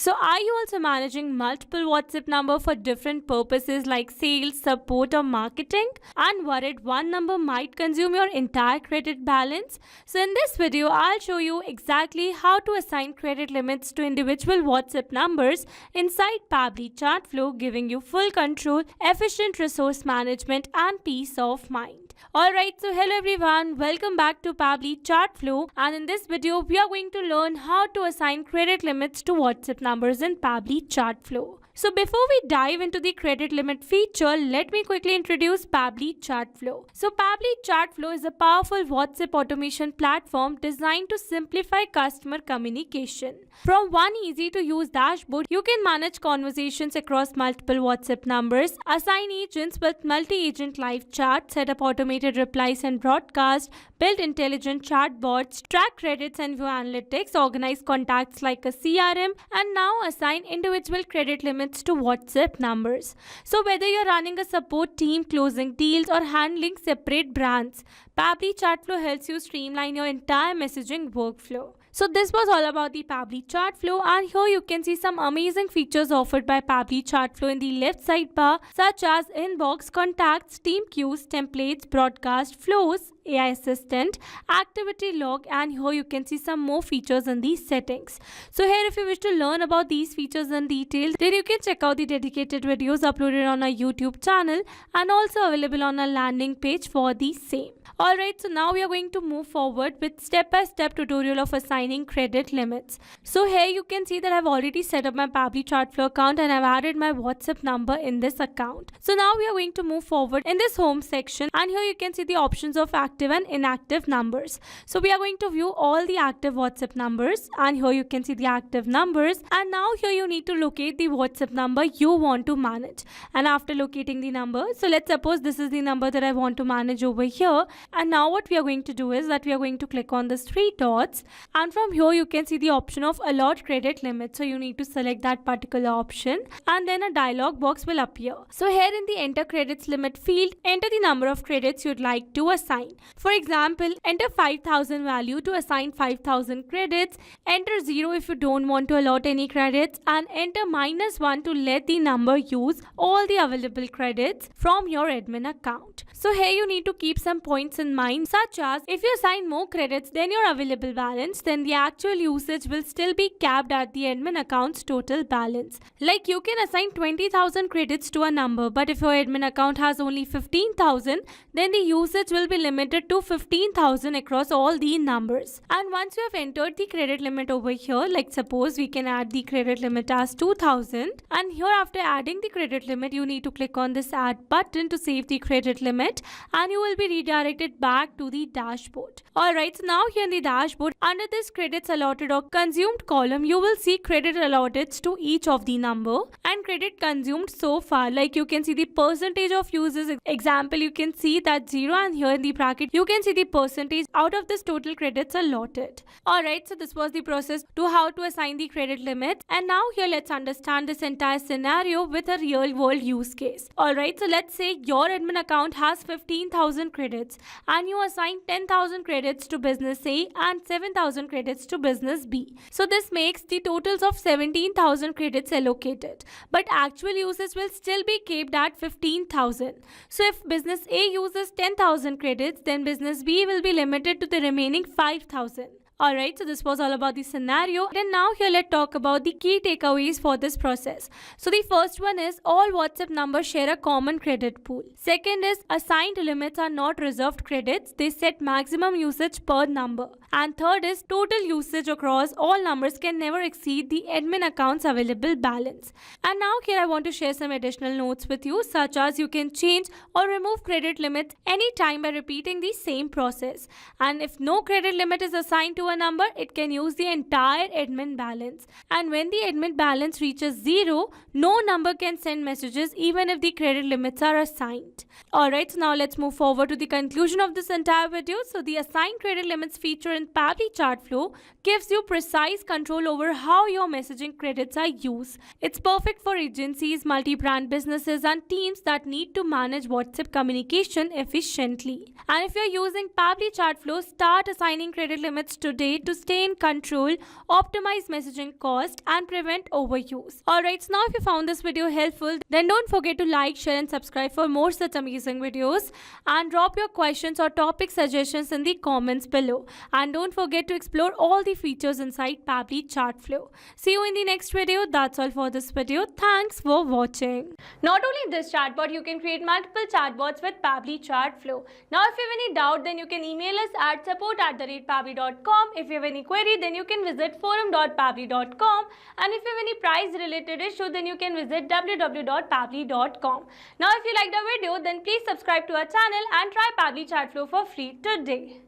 So are you also managing multiple WhatsApp number for different purposes like sales, support or marketing and worried one number might consume your entire credit balance? So in this video, I'll show you exactly how to assign credit limits to individual WhatsApp numbers inside Pabbly Chartflow, giving you full control, efficient resource management and peace of mind. Alright, so hello everyone, welcome back to Pabbly Chartflow, and in this video we are going to learn how to assign credit limits to WhatsApp numbers in Pabbly Chartflow. So before we dive into the credit limit feature, let me quickly introduce Pabbly Chartflow. So Pabbly Chartflow is a powerful WhatsApp automation platform designed to simplify customer communication. From one easy to use dashboard, you can manage conversations across multiple WhatsApp numbers, assign agents with multi-agent live chat, set up automated replies and broadcast, build intelligent chatbots, track credits and view analytics, organize contacts like a CRM, and now assign individual credit limits to WhatsApp numbers. So whether you're running a support team, closing deals or handling separate brands, Pabbly Chartflow helps you streamline your entire messaging workflow. So this was all about the Pabbly Chartflow, and here you can see some amazing features offered by Pabbly Chartflow in the left sidebar, such as inbox, contacts, team queues, templates, broadcast, flows, AI assistant, activity log, and here you can see some more features in these settings. So here if you wish to learn about these features in detail, then you can check out the dedicated videos uploaded on our YouTube channel and also available on our landing page for the same. Alright, so now we are going to move forward with step-by-step tutorial of assigning credit limits. So here you can see that I've already set up my Pabbly Chartflow account and I've added my WhatsApp number in this account. So now we are going to move forward in this home section, and here you can see the options of active and inactive numbers. So we are going to view all the active WhatsApp numbers, and here you can see the active numbers, and now here you need to locate the WhatsApp number you want to manage. And after locating the number, so let's suppose this is the number that I want to manage over here. And now what we are going to do is that we are going to click on these three dots, and from here you can see the option of allot credit limit. So you need to select that particular option, and then a dialog box will appear. So here in the enter credits limit field, enter the number of credits you'd like to assign. For example, enter 5000 value to assign 5000 credits, enter 0 if you don't want to allot any credits, and enter -1 to let the number use all the available credits from your admin account. So here you need to keep some points in mind, such as if you assign more credits than your available balance, then the actual usage will still be capped at the admin account's total balance. Like you can assign 20,000 credits to a number, but if your admin account has only 15,000, then the usage will be limited to 15,000 across all the numbers. And once you have entered the credit limit over here, like suppose we can add the credit limit as 2,000, and here after adding the credit limit, you need to click on this add button to save the credit limit, and you will be redirected back to the dashboard. Alright, so now here in the dashboard, under this credits allotted or consumed column, you will see credit allotted to each of the number and credit consumed so far. Like you can see the percentage of users. Example, you can see that 0, and here in the bracket you can see the percentage out of this total credits allotted. Alright, so this was the process to how to assign the credit limits, and now here let's understand this entire scenario with a real world use case. Alright, so let's say your admin account has 15,000 credits and you assign 10,000 credits to business A and 7,000 credits to business B. So this makes the totals of 17,000 credits allocated, but actual usage will still be kept at 15,000. So if business A uses 10,000 credits, then business B will be limited to the remaining 5,000. Alright, so this was all about the scenario, and now here let's talk about the key takeaways for this process. So the first one is all WhatsApp numbers share a common credit pool. Second is assigned limits are not reserved credits, they set maximum usage per number. And third is total usage across all numbers can never exceed the admin account's available balance. And now here I want to share some additional notes with you, such as you can change or remove credit limits anytime by repeating the same process. And if no credit limit is assigned to a number, it can use the entire admin balance. And when the admin balance reaches 0, no number can send messages even if the credit limits are assigned. Alright, so now let's move forward to the conclusion of this entire video. So the assigned credit limits feature in in Pabbly Chartflow gives you precise control over how your messaging credits are used. It's perfect for agencies, multi-brand businesses, and teams that need to manage WhatsApp communication efficiently. And if you're using Pabbly Chartflow, start assigning credit limits today to stay in control, optimize messaging cost, and prevent overuse. Alright, so now if you found this video helpful, then don't forget to like, share, and subscribe for more such amazing videos. And drop your questions or topic suggestions in the comments below. And don't forget to explore all the features inside Pabbly Chartflow. See you in the next video. That's all for this video. Thanks for watching. Not only this chatbot, you can create multiple chatbots with Pabbly Chartflow. Now, if you have any doubt, then you can email us at support@pabbly.com. If you have any query, then you can visit forum.pabbly.com. And if you have any price related issue, then you can visit www.pabbly.com. Now, if you liked the video, then please subscribe to our channel and try Pabbly Chartflow for free today.